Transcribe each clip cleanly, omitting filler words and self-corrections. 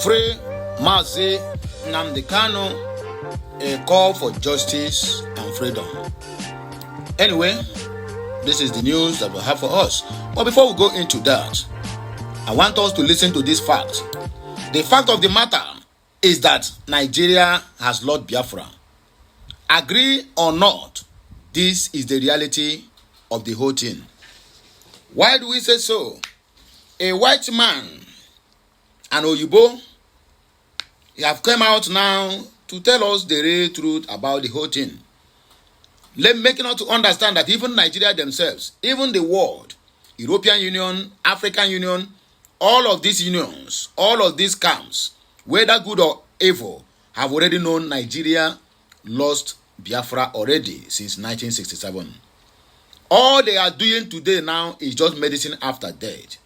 Free Mazi Nnamdi Kanu, a call for justice and freedom. Anyway, this is the news that we have for us. But before we go into that, I want us to listen to this fact. The fact of the matter is that Nigeria has lost Biafra. Agree or not, this is the reality of the whole thing. Why do we say so? A white man, an Oyibo, he have come out now to tell us the real truth about the whole thing. Making us to understand that even Nigeria themselves, even the world, European Union, African Union, all of these unions, all of these camps, whether good or evil, have already known Nigeria lost Biafra already since 1967. All they are doing today now is just medicine after death.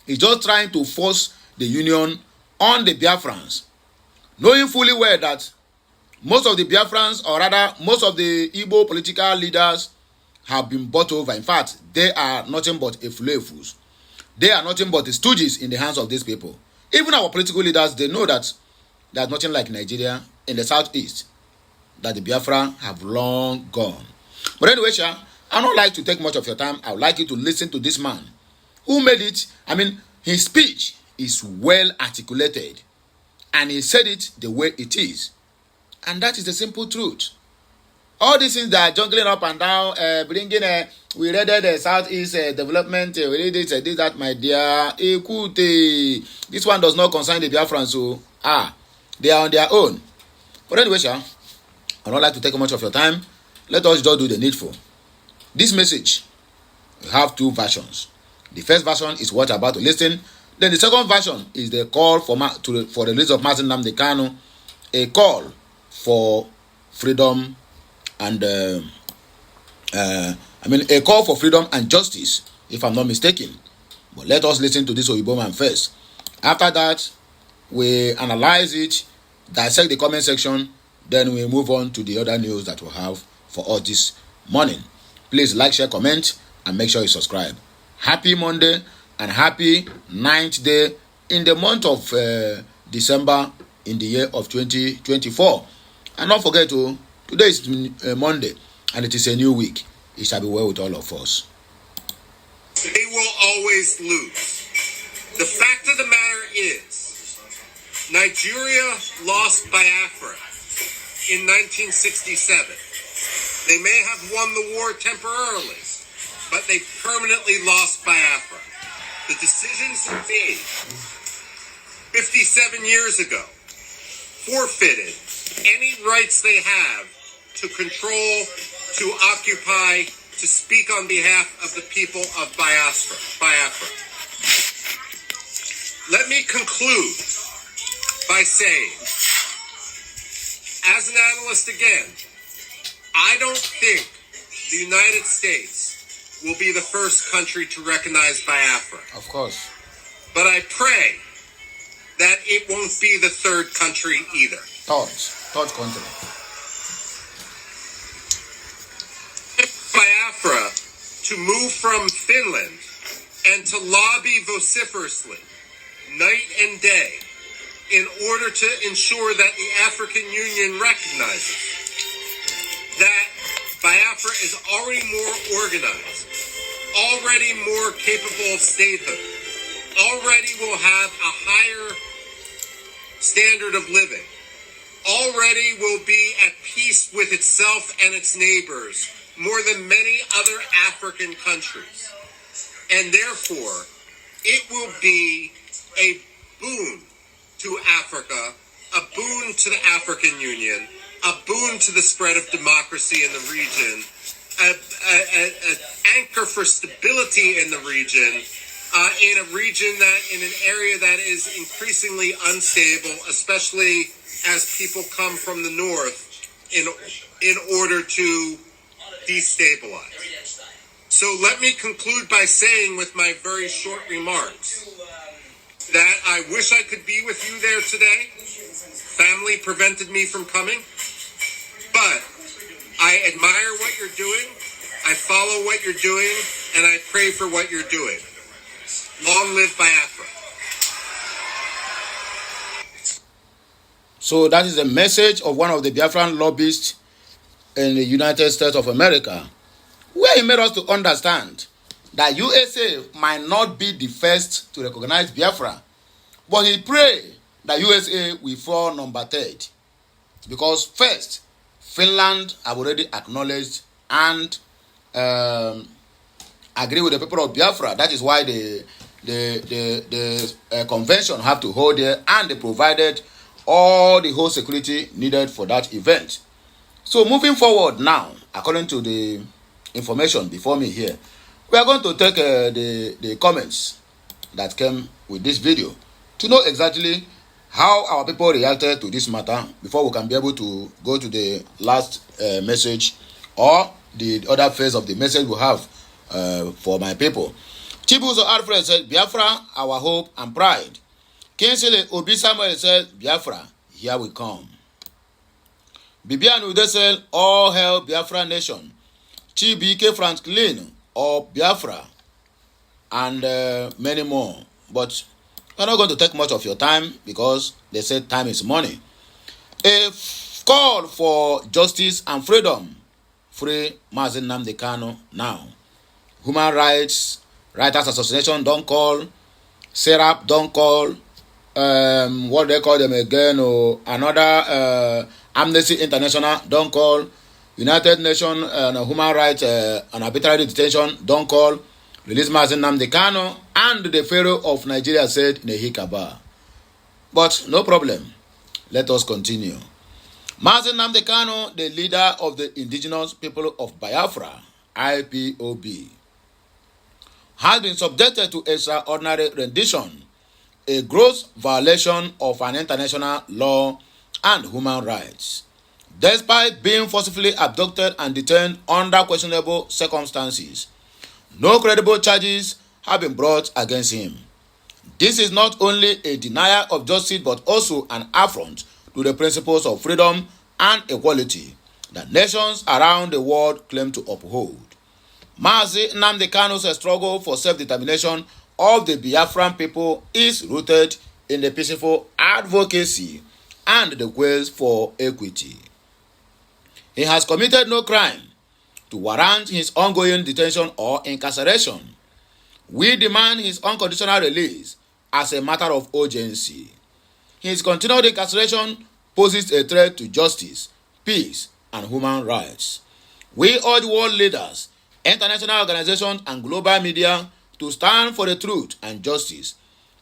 It's just trying to force the union on the Biafrans, knowing fully well that most of the Biafrans, or rather most of the Igbo political leaders, have been bought over. In fact, they are nothing but efulefus. They are nothing but the stooges in the hands of these people. Even our political leaders, they know that there's nothing like Nigeria in the southeast, that the Biafra have long gone. But anyway, I don't like to take much of your time. I would like you to listen to this man who made it. I mean, his speech is well articulated, and he said it the way it is. And that is the simple truth. All these things that are juggling up and down, bringing, we read the Southeast development, we read this, that, my dear. This one does not concern the Biafrans, so, they are on their own. But anyway, I don't like to take much of your time. Let us just do the needful. This message, we have two versions. The first version is what I'm about to listen. Then the second version is the call for the release of Mazi Nnamdi Kanu, a call for freedom and a call for freedom and justice, if I'm not mistaken. But let us listen to this Oyibo man first. After that, we analyze it, dissect the comment section, then we move on to the other news that we have for us this morning. Please like, share, comment, and make sure you subscribe. Happy Monday and happy 9th day in the month of December in the year of 2024. And don't forget, today is Monday and it is a new week. It shall be well with all of us. They will always lose. The fact of the matter is, Nigeria lost Biafra in 1967. They may have won the war temporarily, but they permanently lost Biafra. The decisions made 57 years ago forfeited any rights they have to control, to occupy, to speak on behalf of the people of Biafra. Let me conclude by saying, as an analyst again, I don't think the United States will be the first country to recognize Biafra. Of course. But I pray that it won't be the third country either. Third country. Biafra to move from Finland and to lobby vociferously, night and day, in order to ensure that the African Union recognizes that Biafra is already more organized, already more capable of statehood, already will have a higher standard of living, already will be at peace with itself and its neighbors more than many other African countries. And therefore, it will be a boon to Africa, a boon to the African Union, a boon to the spread of democracy in the region, an anchor for stability in the region, in an area that is increasingly unstable, especially as people come from the north in order to destabilize. So let me conclude by saying, with my very short remarks, that I wish I could be with you there today. Family prevented me from coming. But I admire what you're doing. I follow what you're doing. And I pray for what you're doing. Long live Biafra. So that is the message of one of the Biafran lobbyists in the United States of America, where he made us to understand that USA might not be the first to recognize Biafra, but he prayed that USA will fall number third, because first, Finland have already acknowledged and agree with the people of Biafra. That is why the convention have to hold there, and they provided all the whole security needed for that event. So moving forward now, according to the information before me here, we are going to take the comments that came with this video to know exactly how our people reacted to this matter before we can be able to go to the last message or the other phase of the message we have for my people. Chibuzo Alfred said, Biafra, our hope and pride. Kingsley Obi Samuel said, Biafra, here we come. Bibian Ude said, all hail Biafra nation. Chibike Franklin of Biafra, and many more. But we're not going to take much of your time because they said time is money. A call for justice and freedom. Free Mazi Nnamdi Kanu now. Human Rights Writers Association don't call. SERAP don't call. What they call them again? Or another Amnesty International don't call. United Nations Human Rights and Arbitrary Detention don't call. Release Mazi Nnamdi Kanu, and the Pharaoh of Nigeria said Nehikaba. But no problem. Let us continue. Mazi Nnamdi Kanu, the leader of the indigenous people of Biafra, IPOB, has been subjected to extraordinary rendition, a gross violation of an international law and human rights. Despite being forcibly abducted and detained under questionable circumstances, no credible charges have been brought against him. This is not only a denial of justice but also an affront to the principles of freedom and equality that nations around the world claim to uphold. Mazi Nnamdi Kanu's struggle for self-determination of the Biafran people is rooted in the peaceful advocacy and the quest for equity. He has committed no crime to warrant his ongoing detention or incarceration. We demand his unconditional release as a matter of urgency. His continued incarceration poses a threat to justice, peace, and human rights. We urge world leaders, international organizations, and global media to stand for the truth and justice.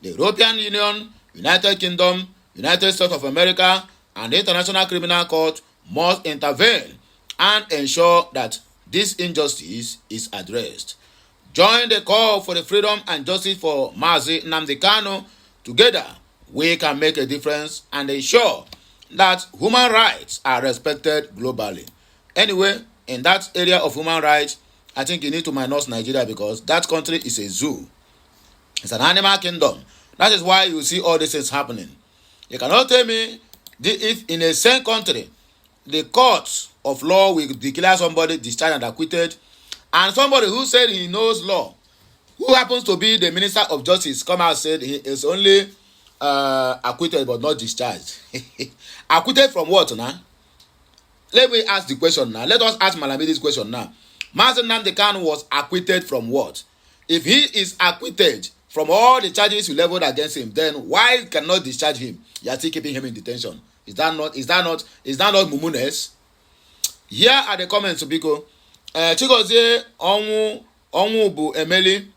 The European Union, United Kingdom, United States of America, and the International Criminal Court must intervene and ensure that this injustice is addressed. Join the call for the freedom and justice for Mazi Nnamdi Kanu. Together, we can make a difference and ensure that human rights are respected globally. Anyway, in that area of human rights, I think you need to minus Nigeria because that country is a zoo. It's an animal kingdom. That is why you see all these things happening. You cannot tell me if in a same country, the court of law will declare somebody discharged and acquitted, and somebody who said he knows law, who happens to be the Minister of Justice, come out and said he is only acquitted but not discharged. Acquitted from what now? Let me ask the question now. Let us ask Malami this question now. Mazi Nnamdi Kanu was acquitted from what? If he is acquitted from all the charges you leveled against him, then why cannot discharge him? You are still keeping him in detention. Is that not Mumunes? Here are the comments, Biko. Chigozie Onwubu Emeli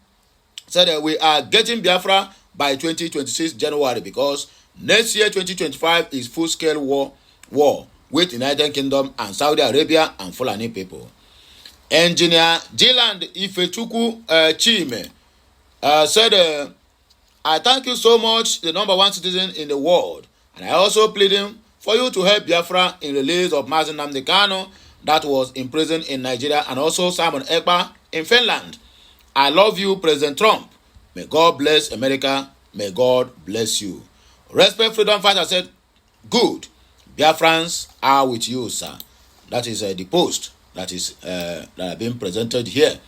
said that we are getting Biafra by 2026 January because next year 2025 is full-scale war with United Kingdom and Saudi Arabia and Fulani people. Engineer Jiland Ifechukwu Chime said, I thank you so much, the number one citizen in the world, and I also pleading for you to help Biafra in release of Mazi Nnamdi Kanu that was imprisoned in Nigeria, and also Simon Ekpa in Finland. I love you, President Trump. May God bless America. May God bless you. Respect Freedom Fighter said, good. Biafrans are with you, sir. That is the post that is that have been presented here.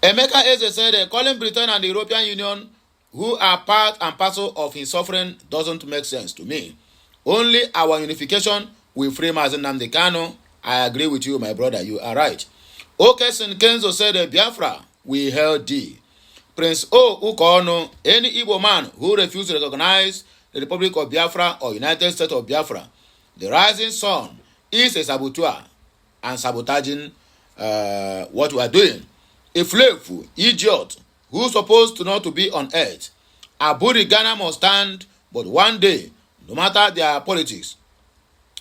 Emeka Eze said, calling Britain and the European Union, who are part and parcel of his suffering, doesn't make sense to me. Only our unification will free Mazi Nnamdi Kanu. I agree with you, my brother. You are right. Okesin Kenzo said, Biafra, we held thee. Prince O. Ukono, any Igbo man who refused to recognize the Republic of Biafra or United States of Biafra, the rising sun, is a saboteur and sabotaging what we are doing. A playful idiot who's supposed to not to be on earth. Aburi Ghana must stand, but one day, no matter their politics,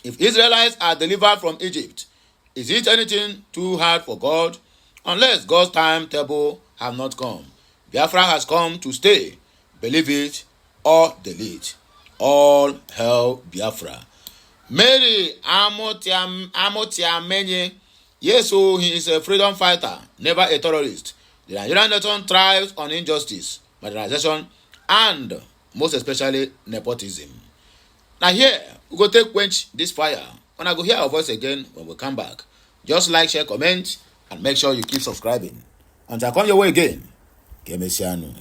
if Israelites are delivered from Egypt, is it anything too hard for God? Unless God's timetable have not come. Biafra has come to stay. Believe it or delete. All hell Biafra. Mary Amotiamenye. Yes, so he is a freedom fighter, never a terrorist. The Nigerian nation thrives on injustice, marginalization, and most especially nepotism. Now here, we go take quench this fire. When I go hear our voice again when we come back, just like, share, comment, and make sure you keep subscribing. Until I come your way again, Kemesiano.